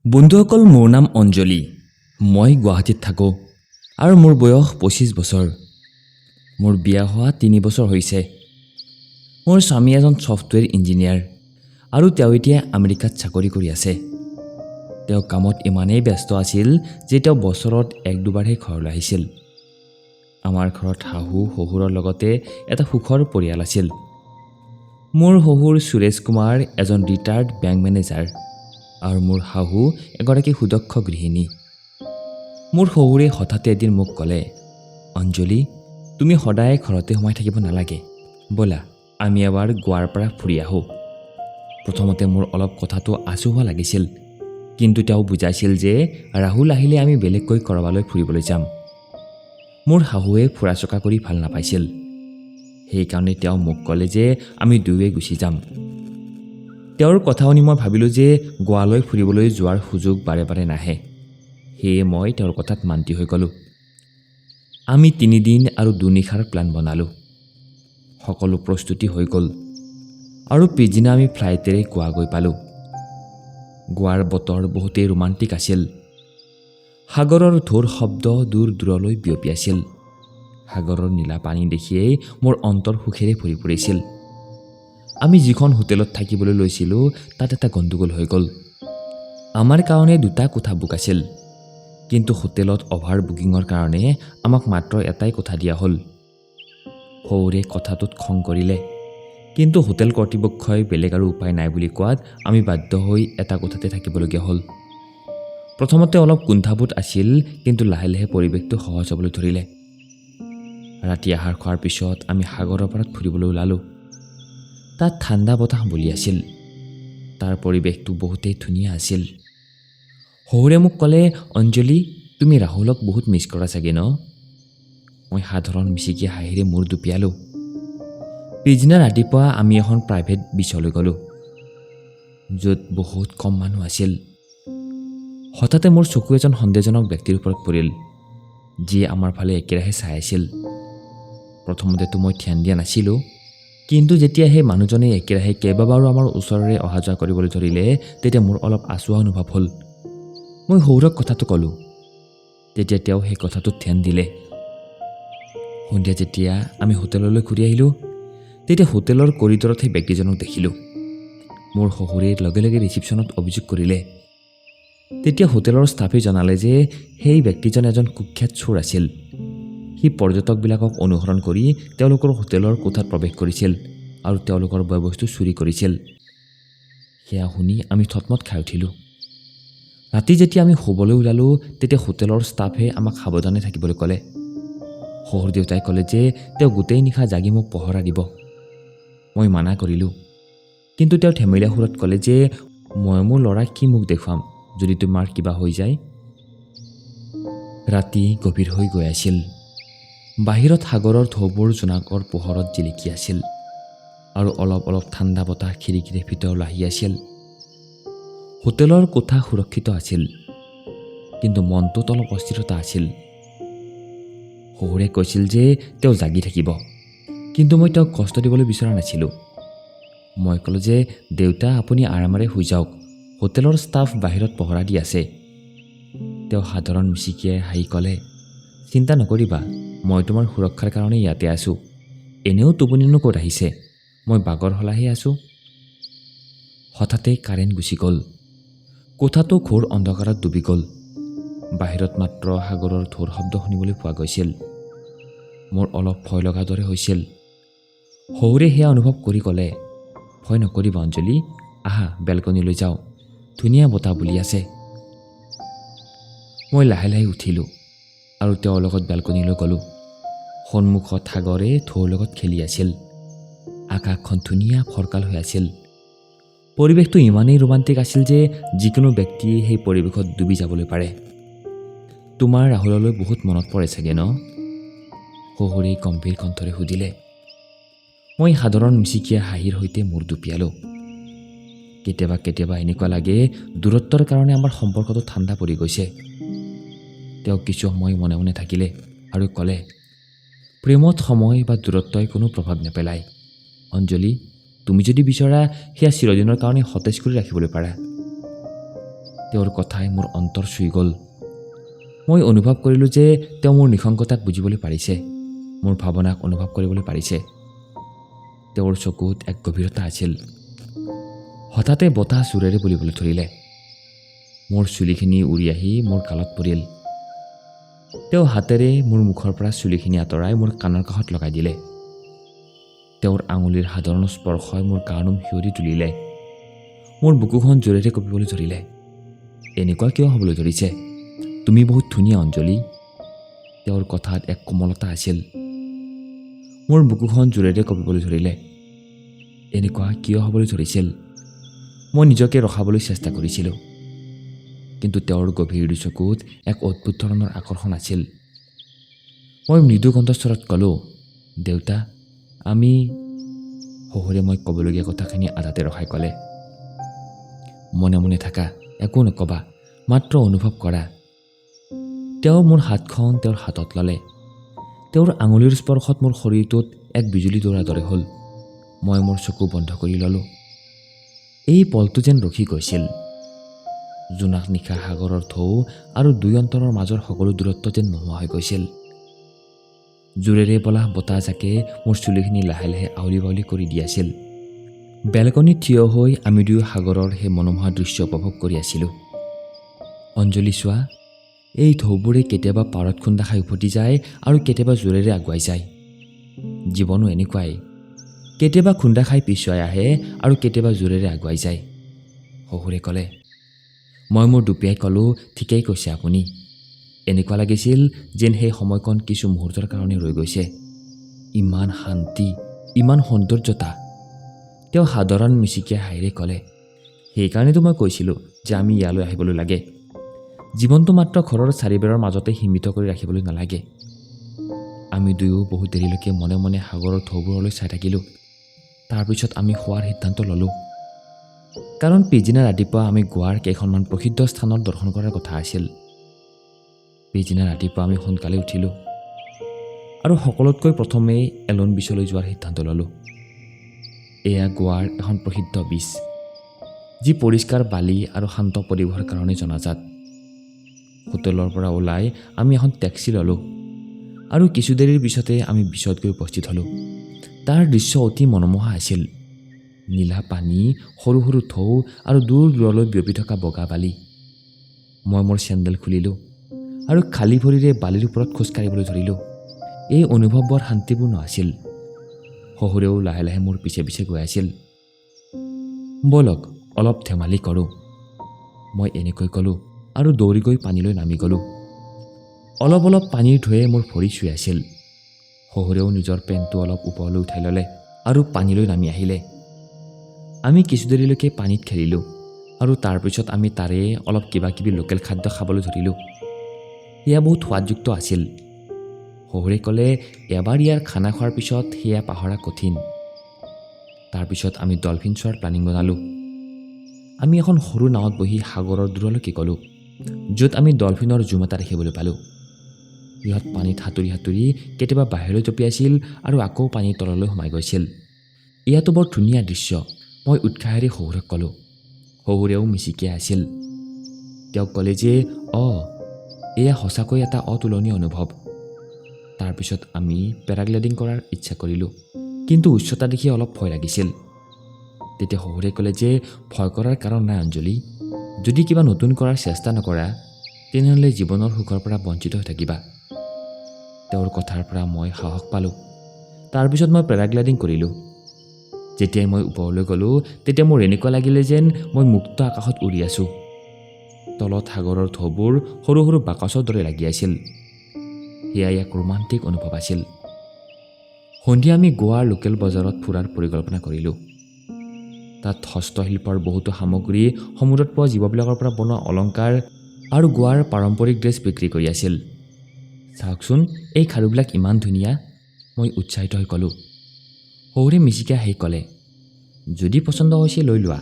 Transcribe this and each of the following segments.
বন্ধুসকল, মোৰ নাম অঞ্জলি। মই গুৱাহাটীত থাকোঁ আৰু মোৰ বয়স ২৫ বছৰ। মোৰ বিয়া হোৱা ৩ বছৰ হৈছে। মোৰ স্বামী এজন ছফ্টৱেৰ ইঞ্জিনিয়াৰ আৰু তেওঁ এতিয়া আমেৰিকাত চাকৰি কৰি আছে। তেওঁ কামত ইমানেই ব্যস্ত আছিল যে তেওঁ বছৰত ১-২বাৰহে ঘৰলৈ আহিছিল। আমাৰ ঘৰত শাহু শহুৰৰ লগতে এটা সুখৰ পৰিয়াল আছিল। মোৰ শহুৰ সুৰেশ কুমাৰ এজন ৰিটায়াৰ্ড বেংক মেনেজাৰ আৰু মোৰ শাহু এগৰাকী সুদক্ষ গৃহিণী। মোৰ শহুৰে হঠাতে এদিন মোক ক'লে, অঞ্জলি, তুমি সদায় ঘৰতে সোমাই থাকিব নালাগে, ব'লা আমি এবাৰ গোৱাৰ পৰা ফুৰি আহোঁ। প্ৰথমতে মোৰ অলপ কথাটো আচহুৱা লাগিছিল, কিন্তু তেওঁ বুজাইছিল যে ৰাহুল আহিলে আমি বেলেগকৈ ক'ৰবালৈ ফুৰিবলৈ যাম। মোৰ শাহুৱে ফুৰা চকা কৰি ভাল নাপাইছিল। সেইকাৰণে তেওঁ মোক ক'লে যে আমি দুয়োৱে গুচি যাম। তেওঁৰ কথা শুনি মই ভাবিলোঁ যে গোৱালৈ ফুৰিবলৈ যোৱাৰ সুযোগ বাৰে বাৰে নাহে। সেয়ে মই তেওঁৰ কথাত মান্তি হৈ গ'লোঁ। আমি ৩ দিন আৰু ২ নিশাৰ প্লেন বনালোঁ। সকলো প্ৰস্তুতি হৈ গ'ল আৰু পিছদিনা আমি ফ্লাইটেৰে গোৱা গৈ পালোঁ। গোৱাৰ বতৰ বহুতেই ৰোমান্টিক আছিল। সাগৰৰ ঢৌৰ শব্দ দূৰ দূৰলৈ বিয়পি আছিল। সাগৰৰ নীলা পানী দেখিয়েই মোৰ অন্তৰ সুখেৰে ভৰি পৰিছিল। আমি যিখন হোটেলত থাকিবলৈ লৈছিলোঁ তাত এটা গণ্ডগোল হৈ গ'ল। আমাৰ কাৰণে 2টা কোঠা বুক আছিল, কিন্তু হোটেলত অভাৰ বুকিঙৰ কাৰণে আমাক মাত্ৰ এটাই কোঠা দিয়া হ'ল। শহুৰে কথাটোত খং কৰিলে, কিন্তু হোটেল কৰ্তৃপক্ষই বেলেগ আৰু উপায় নাই বুলি কোৱাত আমি বাধ্য হৈ এটা কোঠাতে থাকিবলগীয়া হ'ল। প্ৰথমতে অলপ কুণ্ঠাবোধ আছিল, কিন্তু লাহে লাহে পৰিৱেশটো সহজ হ'বলৈ ধৰিলে। ৰাতি আহাৰ খোৱাৰ পিছত আমি সাগৰৰ পাৰত ফুৰিবলৈ ওলালোঁ। তাত ঠাণ্ডা বতাহ বলি আছিল। তাৰ পৰিৱেশটো বহুতেই ধুনীয়া আছিল। শহুৰে মোক ক'লে, অঞ্জলি, তুমি ৰাহুলক বহুত মিছ কৰা চাগে ন? মই সাধাৰণ মিচিকীয়া হাঁহিৰে মূৰ দুপিয়ালোঁ। পিছদিনা ৰাতিপুৱা আমি এখন প্ৰাইভেট বিচলৈ গ'লোঁ, য'ত বহুত কম মানুহ আছিল। হঠাতে মোৰ চকু এজন সন্দেহজনক ব্যক্তিৰ ওপৰত পৰিল, যিয়ে আমাৰ ফালে একেৰাহে চাই আছিল। প্ৰথমতেতো মই ধ্যান দিয়া নাছিলোঁ, কিন্তু যেতিয়া সেই মানুহজনে একেৰাহে কেইবাবাৰো আমাৰ ওচৰেৰে অহা যোৱা কৰিবলৈ ধৰিলে, তেতিয়া মোৰ অলপ আচুৱা অনুভৱ হ'ল। মই শহুৰক কথাটো ক'লোঁ। তেতিয়া তেওঁ সেই কথাটোত ধ্যান দিলে। সন্ধিয়া যেতিয়া আমি হোটেললৈ ঘূৰি আহিলোঁ, তেতিয়া হোটেলৰ কৰিডৰত সেই ব্যক্তিজনক দেখিলোঁ। মোৰ শহুৰে লগে লগে ৰিচিপশ্যনত অভিযোগ কৰিলে। তেতিয়া হোটেলৰ ষ্টাফে জনালে যে সেই ব্যক্তিজন এজন কুখ্যাত চোৰ আছিল। সি পৰ্যটকবিলাকক অনুসৰণ কৰি তেওঁলোকৰ হোটেলৰ কোঠাত প্ৰৱেশ কৰিছিল আৰু তেওঁলোকৰ বয়-বস্তু চুৰি কৰিছিল। সেয়া শুনি আমি থতমত খাই উঠিলোঁ। ৰাতি যেতিয়া আমি শুবলৈ ওলালোঁ, তেতিয়া হোটেলৰ ষ্টাফে আমাক সাৱধানে থাকিবলৈ ক'লে। শহুৰ দেউতাই ক'লে যে তেওঁ গোটেই নিশা জাগি মোক পহৰা দিব। মই মানা কৰিলোঁ, কিন্তু তেওঁ ধেমেলীয়া সুৰত ক'লে যে মই মোৰ ল'ৰাক কি মুখ দেখুৱাম যদি তোমাৰ কিবা হৈ যায়। ৰাতি গভীৰ হৈ গৈ আছিল। বাহিৰত সাগৰৰ ঢৌবোৰ জোনাকৰ পোহৰত জিলিকি আছিল আৰু অলপ অলপ ঠাণ্ডা বতাহ খিৰিকীৰে ভিতৰলৈ আহি আছিল। হোটেলৰ কোঠা সুৰক্ষিত আছিল, কিন্তু মনটোত অলপ অস্থিৰতা আছিল। শহুৰে কৈছিল যে তেওঁ জাগি থাকিব, কিন্তু মই তেওঁক কষ্ট দিবলৈ বিচৰা নাছিলোঁ। মই ক'লোঁ যে দেউতা, আপুনি আৰামেৰে শুই যাওক, হোটেলৰ ষ্টাফ বাহিৰত পহৰা দি আছে। তেওঁ সাধাৰণ মিচিকিয়াই হাঁহি ক'লে, চিন্তা নকৰিবা, মই তোমাৰ সুৰক্ষাৰ কাৰণে ইয়াতে আছোঁ। এনেও টোপনিনো ক'ত আহিছে, মই বাগৰ সলাহে আছোঁ। হঠাতে কাৰেণ্ট গুচি গ'ল। কোঠাটো ঘোৰ অন্ধকাৰত ডুবি গ'ল। বাহিৰত মাত্ৰ সাগৰৰ ঢৌৰ শব্দ শুনিবলৈ পোৱা গৈছিল। মোৰ অলপ ভয় লগাৰ দৰে হৈছিল। শহুৰে সেয়া অনুভৱ কৰি ক'লে, ভয় নকৰিবা অঞ্জলি, আহা বেলকনিলৈ যাওঁ, ধুনীয়া বতাহ বলি আছে। মই লাহে লাহে উঠিলোঁ আৰু তেওঁৰ লগত বেলকনিলৈ গ'লোঁ। সন্মুখত সাগৰে ঢৌৰ লগত খেলি আছিল। আকাশখন ধুনীয়া ফৰকাল হৈ আছিল। পৰিৱেশটো ইমানেই ৰোমান্টিক আছিল যে যিকোনো ব্যক্তিয়ে সেই পৰিৱেশত ডুবি যাবলৈ পাৰে। তোমাৰ ৰাহুললৈ বহুত মনত পৰে চাগে ন? শহুৰে গম্ভীৰ কণ্ঠৰে সুধিলে। মই সাধাৰণ মিচিকীয়া হাঁহিৰ সৈতে মূৰ দুপিয়ালোঁ। কেতিয়াবা কেতিয়াবা এনেকুৱা লাগে দূৰত্বৰ কাৰণে আমাৰ সম্পৰ্কটো ঠাণ্ডা পৰি গৈছে। তেওঁ কিছু সময় মনে মনে থাকিলে আৰু ক'লে, প্ৰেমত সময় বা দূৰত্বই কোনো প্ৰভাৱ নেপেলায়। অঞ্জলি, তুমি যদি বিচৰা সেয়া চিৰদিনৰ কাৰণে সতেজ কৰি ৰাখিবলৈ পাৰা। তেওঁৰ কথাই মোৰ অন্তৰ চুই গ'ল। মই অনুভৱ কৰিলোঁ যে তেওঁ মোৰ নিশংকতাক বুজিবলৈ পাৰিছে, মোৰ ভাৱনাক অনুভৱ কৰিবলৈ পাৰিছে। তেওঁৰ চকুত এক গভীৰতা আছিল। হঠাতে বতাহ জোৰেৰে বলিবলৈ ধৰিলে। মোৰ চুলিখিনি উৰি আহি মোৰ গালত পৰিল। তেওঁ হাতেৰে মোৰ মুখৰ পৰা চুলিখিনি আঁতৰাই মোৰ কাণৰ কাষত লগাই দিলে। তেওঁৰ আঙুলিৰ সাধাৰণ স্পৰ্শই মোৰ গাৰ-নোম শিয়ৰি তুলিলে। মোৰ বুকুখন জোৰেৰে কঁপিবলৈ ধৰিলে। এনেকুৱা কিয় হ'বলৈ ধৰিছে? তুমি বহুত ধুনীয়া অঞ্জলি। তেওঁৰ কথাত এক কোমলতা আছিল। মোৰ বুকুখন জোৰেৰে কঁপিবলৈ ধৰিলে। এনেকুৱা কিয় হ'বলৈ ধৰিছিল? মই নিজকে ৰখাবলৈ চেষ্টা কৰিছিলোঁ, কিন্তু তেওঁৰ গভীৰ চকুত এক অদ্ভুত ধৰণৰ আকৰ্ষণ আছিল। মই মৃদু কণ্ঠস্বৰত ক'লোঁ, দেউতা, আমি শহুৰে মই ক'বলগীয়া কথাখিনি আধাতে ৰখাই ক'লে, মনে মনে থাকা, একো নক'বা, মাত্ৰ অনুভৱ কৰা। তেওঁ মোৰ হাতখন তেওঁৰ হাতত ল'লে। তেওঁৰ আঙুলিৰ স্পৰ্শত মোৰ শৰীৰটোত এক বিজুলী দৌৰাৰ দৰে হ'ল। মই মোৰ চকু বন্ধ কৰি ল'লোঁ। এই পলটো যেন ৰখি গৈছিল। জোনাক নিশা সাগৰৰ ঢৌ আৰু দুই অন্তৰৰ মাজৰ সকলো দূৰত্ব যেন নোহোৱা হৈ গৈছিল। জোৰেৰে বলা বতাহজাকে মোৰ চুলিখিনি লাহে লাহে আউলি বাউলি কৰি দি আছিল। বেলকনিত থিয় হৈ আমি দুয়ো সাগৰৰ সেই মনোমোহা দৃশ্য উপভোগ কৰি আছিলোঁ। অঞ্জলি চোৱা, এই ঢৌবোৰে কেতিয়াবা পাৰত খুন্দা খাই উভতি যায় আৰু কেতিয়াবা জোৰেৰে আগুৱাই যায়। জীৱনো এনেকুৱাই, কেতিয়াবা খুন্দা খাই পিছুৱাই আহে আৰু কেতিয়াবা জোৰেৰে আগুৱাই যায়, শহুৰে ক'লে। মই মোৰ দুপিয়াই ক'লোঁ, ঠিকেই কৈছে আপুনি। এনেকুৱা লাগিছিল যেন সেই সময়কণ কিছু মুহূৰ্তৰ কাৰণে ৰৈ গৈছে। ইমান শান্তি, ইমান সৌন্দৰ্যতা। তেওঁ সাধাৰণ মিচিকীয়া হাঁহিৰে ক'লে, সেইকাৰণেতো মই কৈছিলোঁ যে আমি ইয়ালৈ আহিবলৈ লাগে। জীৱনটো মাত্ৰ ঘৰৰ চাৰিবেৰৰ মাজতে সীমিত কৰি ৰাখিবলৈ নালাগে। আমি দুয়ো বহুত দেৰিলৈকে মনে মনে সাগৰৰ ঢৌবোৰলৈ চাই থাকিলোঁ। তাৰপিছত আমি শোৱাৰ সিদ্ধান্ত ল'লোঁ। কাৰণ পিছদিনা ৰাতিপুৱা আমি গোৱাৰ কেইখনমান প্ৰসিদ্ধ স্থানত দৰ্শন কৰাৰ কথা আছিল। পিছদিনা ৰাতিপুৱা আমি সোনকালে উঠিলোঁ আৰু সকলোতকৈ প্ৰথমেই এলন বীচলৈ যোৱাৰ সিদ্ধান্ত ল'লোঁ। এয়া গোৱাৰ এখন প্ৰসিদ্ধ বীচ, যি পৰিষ্কাৰ বালি আৰু শান্ত পৰিৱেশৰ কাৰণে জনাজাত। হোটেলৰ পৰা ওলাই আমি এখন টেক্সি ল'লোঁ আৰু কিছু দেৰিৰ পিছতে আমি বীচত গৈ উপস্থিত হ'লোঁ। তাৰ দৃশ্য অতি মনোমোহা আছিল। নীলা পানী, সৰু সৰু ঢৌ আৰু দূৰ দূৰলৈ বিয়পি থকা বগা বালি। মই মোৰ চেণ্ডেল খুলিলোঁ আৰু খালী ভৰিৰে বালিৰ ওপৰত খোজ কাঢ়িবলৈ ধৰিলোঁ। এই অনুভৱ বৰ শান্তিপূৰ্ণ আছিল। শহুৰেও লাহে লাহে মোৰ পিছে পিছে গৈ আছিল। ব'লক অলপ ধেমালি কৰোঁ, মই এনেকৈ ক'লোঁ আৰু দৌৰি গৈ পানীলৈ নামি গ'লোঁ। অলপ অলপ পানীৰ ঢৌৱে মোৰ ভৰি চুই আছিল। শহুৰেও নিজৰ পেণ্টটো অলপ ওপৰলৈ উঠাই ল'লে আৰু পানীলৈ নামি আহিলে। আমি কিছু দেৰিলৈকে পানীত খেলিলোঁ আৰু তাৰপিছত আমি তাৰে অলপ কিবা কিবি লোকেল খাদ্য খাবলৈ ধৰিলোঁ। সেয়া বহুত সোৱাদযুক্ত আছিল। শহুৰে ক'লে, এবাৰ ইয়াৰ খানা খোৱাৰ পিছত সেয়া পাহৰা কঠিন। তাৰপিছত আমি ডলফিন চোৱাৰ প্লেনিং বনালোঁ। আমি এখন সৰু নাৱত বহি সাগৰৰ দূৰলৈকে গ'লোঁ, য'ত আমি ডলফিনৰ জুম এটা দেখিবলৈ পালোঁ। ইহঁত পানীত সাঁতুৰি সাঁতুৰি কেতিয়াবা বাহিৰলৈ জঁপিয়াইছিল আৰু আকৌ পানীৰ তললৈ সোমাই গৈছিল। এয়াতো বৰ ধুনীয়া দৃশ্য, মই উৎসাহেৰে শহুৰক ক'লোঁ। শহুৰেও মিচিকিয়াই আছিল। তেওঁক ক'লে যে এয়া সঁচাকৈ এটা অতুলনীয় অনুভৱ। তাৰপিছত আমি পেৰাগ্লাইডিং কৰাৰ ইচ্ছা কৰিলোঁ, কিন্তু উচ্চতা দেখি অলপ ভয় লাগিছিল। তেতিয়া শহুৰে ক'লে যে ভয় কৰাৰ কাৰণ নাই অঞ্জলি, যদি কিবা নতুন কৰাৰ চেষ্টা নকৰা তেনেহ'লে জীৱনৰ সুখৰ পৰা বঞ্চিত হৈ থাকিবা। তেওঁৰ কথাৰ পৰা মই সাহস পালোঁ। তাৰপিছত মই পেৰাগ্লাইডিং কৰিলোঁ। যেতিয়াই মই ওপৰলৈ গ'লোঁ তেতিয়া মোৰ এনেকুৱা লাগিলে যেন মই মুক্ত আকাশত উৰি আছোঁ। তলত সাগৰৰ ঢৌবোৰ সৰু সৰু বাকচৰ দৰে লাগি আছিল। সেয়াই এক ৰোমান্টিক অনুভৱ আছিল। সন্ধিয়া আমি গোৱাৰ লোকেল বজাৰত ফুৰাৰ পৰিকল্পনা কৰিলোঁ। তাত হস্তশিল্পৰ বহুতো সামগ্ৰী, সমুদ্ৰত পোৱা জীৱবিলাকৰ পৰা বনোৱা অলংকাৰ আৰু গোৱাৰ পাৰম্পৰিক ড্ৰেছ বিক্ৰী কৰি আছিল। চাওকচোন, এই খাৰুবিলাক ইমান ধুনীয়া, মই উৎসাহিত হৈ ক'লোঁ। শহুৰে মিচিকিয়াই হাঁহি ক'লে, যদি পচন্দ হৈছে লৈ লোৱা।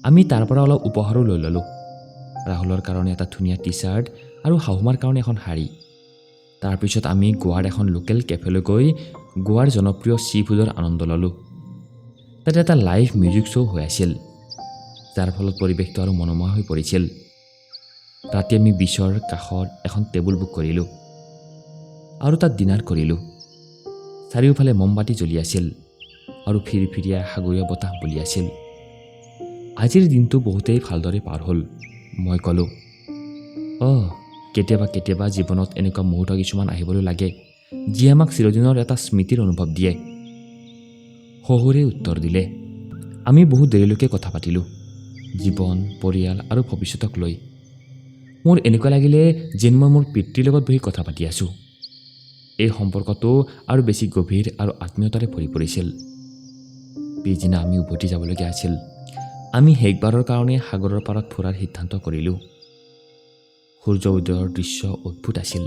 আমি তাৰ পৰা অলপ উপহাৰো লৈ ল'লোঁ। ৰাহুলৰ কাৰণে এটা ধুনীয়া টি চাৰ্ট আৰু শাহুমাৰ কাৰণে এখন শাৰী। তাৰপিছত আমি গোৱাৰ এখন লোকেল কেফেলৈ গৈ গোৱাৰ জনপ্ৰিয় চি ফুডৰ আনন্দ ল'লোঁ। তাতে এটা লাইভ মিউজিক শ্ব' হৈ আছিল, যাৰ ফলত পৰিৱেশটো আৰু মনোমোহা হৈ পৰিছিল। ৰাতি আমি বিচৰ কাষত এখন টেবুল বুক কৰিলোঁ আৰু তাত ডিনাৰ কৰিলোঁ। চাৰিওফালে মমবাতি জ্বলি আছিল আৰু ফিৰফিৰীয়া সাগৰীয় বতাহ বলি আছিল। আজিৰ দিনটো বহুতেই ভালদৰে পাৰ হ'ল। মই ক'লোঁ, কেতিয়াবা কেতিয়াবা জীৱনত এনেকুৱা মুহূৰ্ত কিছুমান আহিবলৈ লাগে যিয়ে আমাক চিৰদিনৰ এটা স্মৃতিৰ অনুভৱ দিয়ে। শহুৰে উত্তৰ দিলে। আমি বহুত দেৰিলৈকে কথা পাতিলোঁ, জীৱন, পৰিয়াল আৰু ভৱিষ্যতক লৈ। মোৰ এনেকুৱা লাগিলে যেন মই মোৰ পিতৃৰ লগত বহি কথা পাতি আছোঁ। এই সম্পৰ্কটো আৰু বেছি গভীৰ আৰু আত্মীয়তাৰে ভৰি পৰিছিল। পিছদিনা আমি উভতি যাবলগীয়া আছিল। আমি শেষবাৰৰ কাৰণে সাগৰৰ পাৰত ফুৰাৰ সিদ্ধান্ত কৰিলোঁ। সূৰ্য উদয়ৰ দৃশ্য অদ্ভুত আছিল।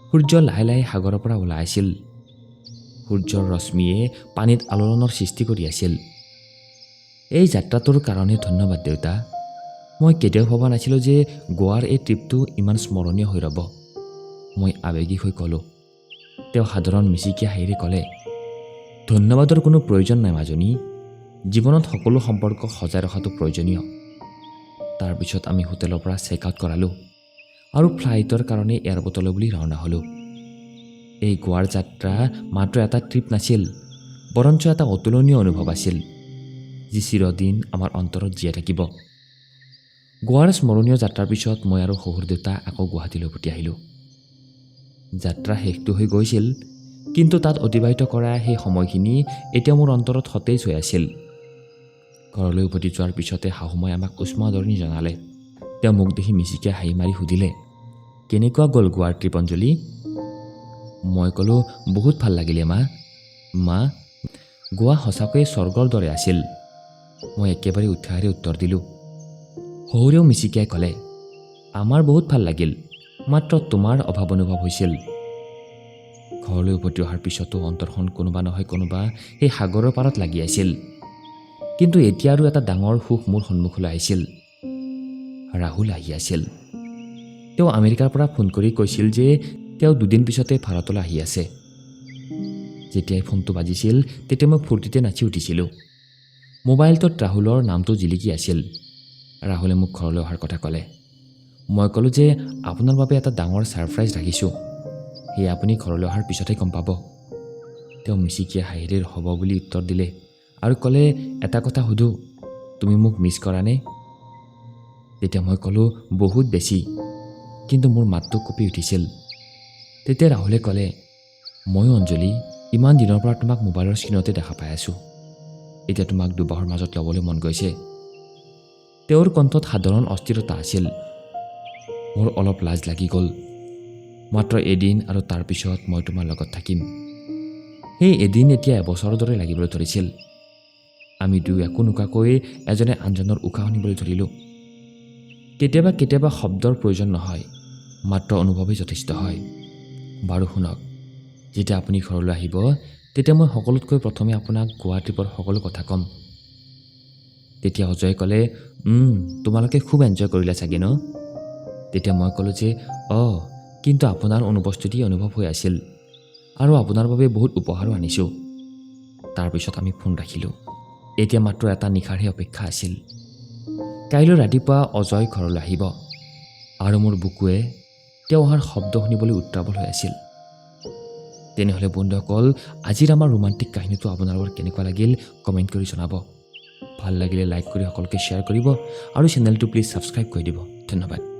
সূৰ্য লাহে লাহে সাগৰৰ পৰা ওলাই আছিল। সূৰ্যৰ ৰশ্মিয়ে পানীত আলোড়নৰ সৃষ্টি কৰি আছিল। এই যাত্ৰাটোৰ কাৰণে ধন্যবাদ দেউতা। মই কেতিয়াও ভবা নাছিলোঁ যে গোৱাৰ এই ট্ৰিপটো ইমান স্মৰণীয় হৈ ৰ'ব। মই আৱেগিক হৈ ক'লোঁ। তেওঁ সাধাৰণ মিচিকীয়া হাঁহিৰে ক'লে, ধন্যবাদৰ কোনো প্ৰয়োজন নাই মাজনী। জীৱনত সকলো সম্পৰ্ক সজাই ৰখাটো প্ৰয়োজনীয়। তাৰপিছত আমি হোটেলৰ পৰা চেক আউট কৰালোঁ আৰু ফ্লাইটৰ কাৰণে এয়াৰপৰ্টলৈ বুলি ৰাওনা হ'লোঁ। এই গোৱাৰ যাত্ৰা মাত্ৰ এটা ট্ৰিপ নাছিল, বৰঞ্চ এটা অতুলনীয় অনুভৱ আছিল, যি চিৰদিন আমাৰ অন্তৰত জীয়াই থাকিব। গোৱাৰ স্মৰণীয় যাত্ৰাৰ পিছত মই আৰু শহুৰ দেউতা আকৌ গুৱাহাটীলৈ উভতি আহিলোঁ। যাত্ৰা শেষটো হৈ গৈছিল, কিন্তু তাত অতিবাহিত কৰা সেই সময়খিনি এতিয়া মোৰ অন্তৰত সতেজ হৈ আছিল। ঘৰলৈ উভতি যোৱাৰ পিছতে শাহুমাই আমাক উষ্ম আদৰণি জনালে। তেওঁ মোক দেখি মিচিকীয়া হাঁহি মাৰি সুধিলে, কেনেকুৱা গ'ল গোৱাৰ ট্ৰিপ অঞ্জলি? মই ক'লোঁ, বহুত ভাল লাগিলে মা, গোৱা সঁচাকৈয়ে স্বৰ্গৰ দৰে আছিল। মই একেবাৰে উৎসাহেৰে উত্তৰ দিলোঁ। শহুৰেও মিচিকিয়াই ক'লে, আমাৰ বহুত ভাল লাগিল, মাত্ৰ তোমাৰ অভাৱ অনুভৱ হৈছিল। ঘৰলৈ উভতি অহাৰ পিছতো অন্তৰখন কোনোবা নহয় কোনোবা সেই সাগৰৰ পাৰত লাগি আছিল। কিন্তু এতিয়া আৰু এটা ডাঙৰ সুখ মোৰ সন্মুখলৈ আহিছিল। ৰাহুল আহি আছিল। তেওঁ আমেৰিকাৰ পৰা ফোন কৰি কৈছিল যে তেওঁ 2 দিন পিছতে ভাৰতলৈ আহি আছে। যেতিয়াই ফোনটো বাজিছিল তেতিয়া মই ফূৰ্তিতে নাচি উঠিছিলোঁ। মোবাইলটোত ৰাহুলৰ নামটো জিলিকি আছিল। ৰাহুলে মোক ঘৰলৈ অহাৰ কথা ক'লে। মই ক'লোঁ যে আপোনাৰ বাবে এটা ডাঙৰ ছাৰপ্ৰাইজ ৰাখিছোঁ, সেয়া আপুনি ঘৰলৈ অহাৰ পিছতহে গম পাব। তেওঁ মিচিকীয়া হাঁহিৰে হ'ব বুলি উত্তৰ দিলে আৰু ক'লে, এটা কথা সুধোঁ, তুমি মোক মিছ কৰানে? তেতিয়া মই ক'লোঁ, বহুত বেছি, কিন্তু মোৰ মাতটো কঁপি উঠিছিল। তেতিয়া ৰাহুলে ক'লে, ময়ো অঞ্জলি, ইমান দিনৰ পৰা তোমাক মোবাইলৰ স্ক্ৰীণতে দেখা পাই আছোঁ। এতিয়া তোমাক দুবাহৰ মাজত ল'বলৈ মন গৈছে। তেওঁৰ কণ্ঠত সাধাৰণ অস্থিৰতা আছিল। মোৰ অলপ লাজ লাগি গ'ল। মাত্ৰ এদিন আৰু তাৰপিছত মই তোমাৰ লগত থাকিম। সেই এদিন এতিয়া এবছৰৰ দৰে লাগিবলৈ ধৰিছিল। আমি দুয়ো একো নোকোৱাকৈ এজনে আনজনৰ উশাহ শুনিবলৈ ধৰিলোঁ। কেতিয়াবা কেতিয়াবা শব্দৰ প্ৰয়োজন নহয়, মাত্ৰ অনুভৱেই যথেষ্ট হয়। বাৰু শুনক, যেতিয়া আপুনি ঘৰলৈ আহিব তেতিয়া মই সকলোতকৈ প্ৰথমে আপোনাক গোৱা ট্ৰিপৰ সকলো কথা ক'ম। তেতিয়া অজয়ে ক'লে, তোমালোকে খুব এনজয় কৰিলা চাগে ন? তেতিয়া মই ক'লোঁ যে কিন্তু আপোনাৰ অনুপস্থিতি অনুভৱ হৈ আছিল আৰু আপোনাৰ বাবে বহুত উপহাৰো আনিছোঁ। তাৰপিছত আমি ফোন ৰাখিলোঁ। এতিয়া মাত্ৰ এটা নিশাৰহে অপেক্ষা আছিল। কাইলৈ ৰাতিপুৱা অজয় ঘৰলৈ আহিব আৰু মোৰ বুকুৱে তেওঁ অহাৰ শব্দ শুনিবলৈ উত্ৰাৱল হৈ আছিল। তেনেহ'লে বন্ধুসকল, আজিৰ আমাৰ ৰোমান্টিক কাহিনীটো আপোনালোকৰ কেনেকুৱা লাগিল কমেণ্ট কৰি জনাব। ভাল লাগিলে লাইক কৰি সকলোকে শ্বেয়াৰ কৰিব আৰু চেনেলটো প্লিজ ছাবস্ক্ৰাইব কৰি দিব। ধন্যবাদ।